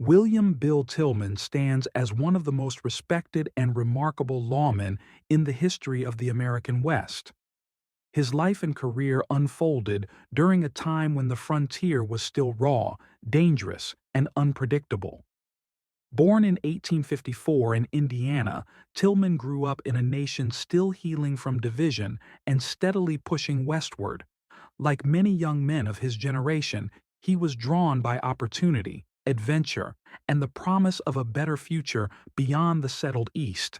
William Bill Tillman stands as one of the most respected and remarkable lawmen in the history of the American West. His life and career unfolded during a time when the frontier was still raw, dangerous, and unpredictable. Born in 1854 in Indiana, Tillman grew up in a nation still healing from division and steadily pushing westward. Like many young men of his generation, he was drawn by opportunity, adventure, and the promise of a better future beyond the settled East.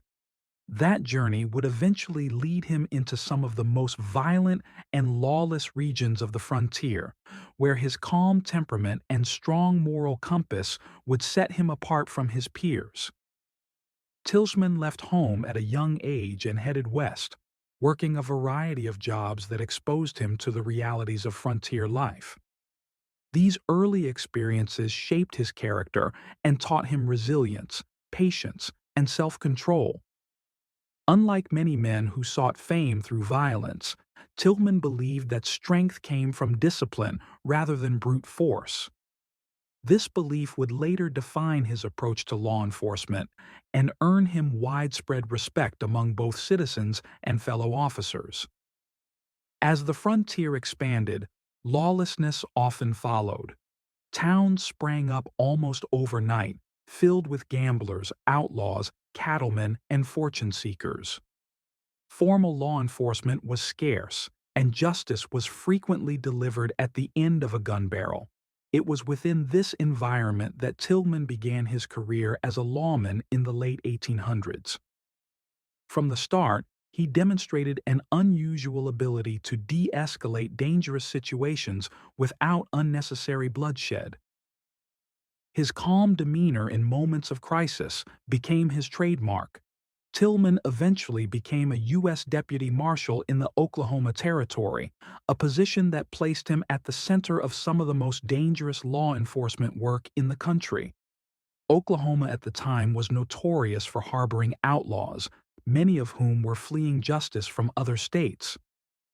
That journey would eventually lead him into some of the most violent and lawless regions of the frontier, where his calm temperament and strong moral compass would set him apart from his peers. Tillman left home at a young age and headed west, working a variety of jobs that exposed him to the realities of frontier life. These early experiences shaped his character and taught him resilience, patience, and self-control. Unlike many men who sought fame through violence, Tillman believed that strength came from discipline rather than brute force. This belief would later define his approach to law enforcement and earn him widespread respect among both citizens and fellow officers. As the frontier expanded, lawlessness often followed. Towns sprang up almost overnight, filled with gamblers, outlaws, cattlemen, and fortune seekers. Formal law enforcement was scarce, and justice was frequently delivered at the end of a gun barrel. It was within this environment that Tillman began his career as a lawman in the late 1800s. From the start, he demonstrated an unusual ability to de-escalate dangerous situations without unnecessary bloodshed. His calm demeanor in moments of crisis became his trademark. Tillman eventually became a U.S. Deputy Marshal in the Oklahoma Territory, a position that placed him at the center of some of the most dangerous law enforcement work in the country. Oklahoma at the time was notorious for harboring outlaws, many of whom were fleeing justice from other states.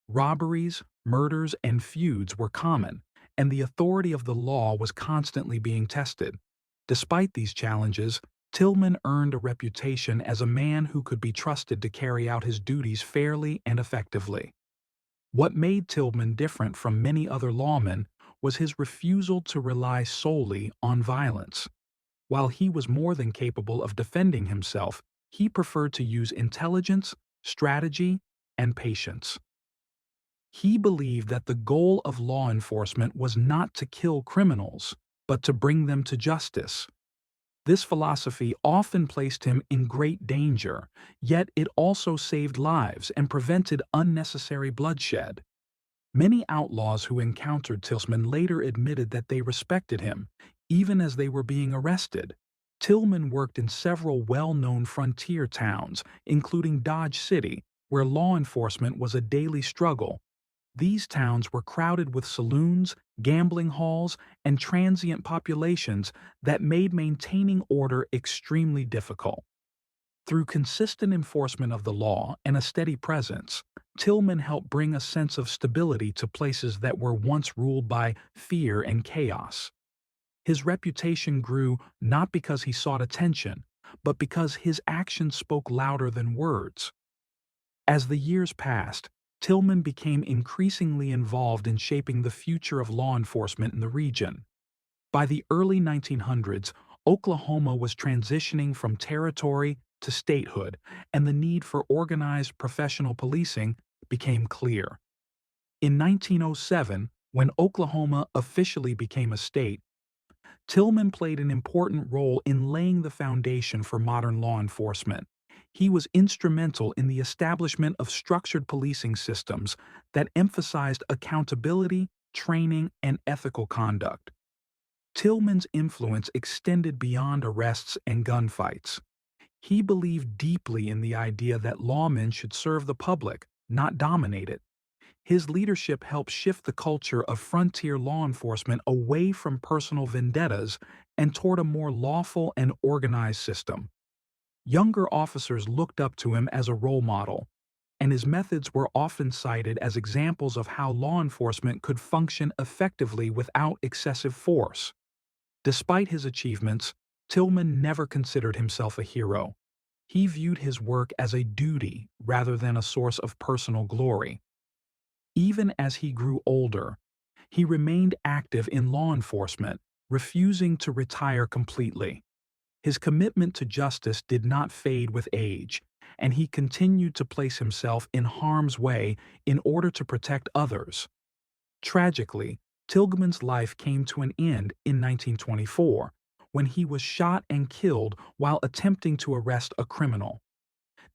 Robberies, murders, and feuds were common, and the authority of the law was constantly being tested. Despite these challenges, Tillman earned a reputation as a man who could be trusted to carry out his duties fairly and effectively. What made Tillman different from many other lawmen was his refusal to rely solely on violence. While he was more than capable of defending himself, he preferred to use intelligence, strategy, and patience. He believed that the goal of law enforcement was not to kill criminals, but to bring them to justice. This philosophy often placed him in great danger, yet it also saved lives and prevented unnecessary bloodshed. Many outlaws who encountered Tillman later admitted that they respected him, even as they were being arrested. Tillman worked in several well-known frontier towns, including Dodge City, where law enforcement was a daily struggle. These towns were crowded with saloons, gambling halls, and transient populations that made maintaining order extremely difficult. Through consistent enforcement of the law and a steady presence, Tillman helped bring a sense of stability to places that were once ruled by fear and chaos. His reputation grew not because he sought attention, but because his actions spoke louder than words. As the years passed, Tillman became increasingly involved in shaping the future of law enforcement in the region. By the early 1900s, Oklahoma was transitioning from territory to statehood, and the need for organized professional policing became clear. In 1907, when Oklahoma officially became a state, Tillman played an important role in laying the foundation for modern law enforcement. He was instrumental in the establishment of structured policing systems that emphasized accountability, training, and ethical conduct. Tillman's influence extended beyond arrests and gunfights. He believed deeply in the idea that lawmen should serve the public, not dominate it. His leadership helped shift the culture of frontier law enforcement away from personal vendettas and toward a more lawful and organized system. Younger officers looked up to him as a role model, and his methods were often cited as examples of how law enforcement could function effectively without excessive force. Despite his achievements, Tillman never considered himself a hero. He viewed his work as a duty rather than a source of personal glory. Even as he grew older, he remained active in law enforcement, refusing to retire completely. His commitment to justice did not fade with age, and he continued to place himself in harm's way in order to protect others. Tragically, Tillman's life came to an end in 1924 when he was shot and killed while attempting to arrest a criminal.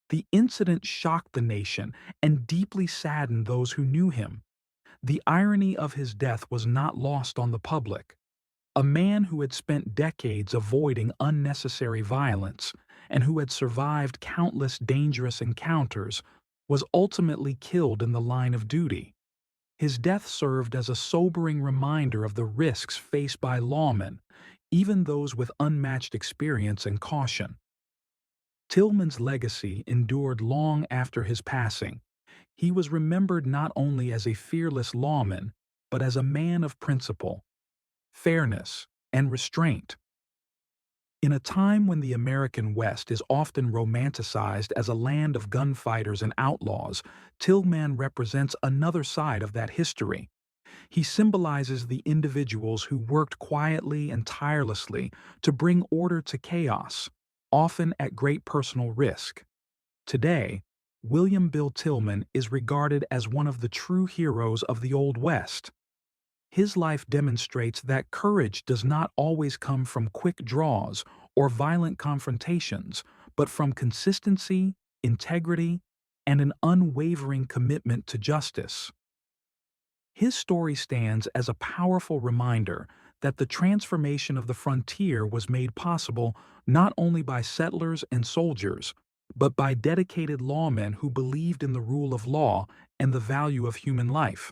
The incident shocked the nation and deeply saddened those who knew him. The irony of his death was not lost on the public. A man who had spent decades avoiding unnecessary violence and who had survived countless dangerous encounters was ultimately killed in the line of duty. His death served as a sobering reminder of the risks faced by lawmen, even those with unmatched experience and caution. Tillman's legacy endured long after his passing. He was remembered not only as a fearless lawman, but as a man of principle, fairness, and restraint. In a time when the American West is often romanticized as a land of gunfighters and outlaws, Tillman represents another side of that history. He symbolizes the individuals who worked quietly and tirelessly to bring order to chaos, often at great personal risk. Today, William Bill Tillman is regarded as one of the true heroes of the Old West. His life demonstrates that courage does not always come from quick draws or violent confrontations, but from consistency, integrity, and an unwavering commitment to justice. His story stands as a powerful reminder that the transformation of the frontier was made possible not only by settlers and soldiers, but by dedicated lawmen who believed in the rule of law and the value of human life.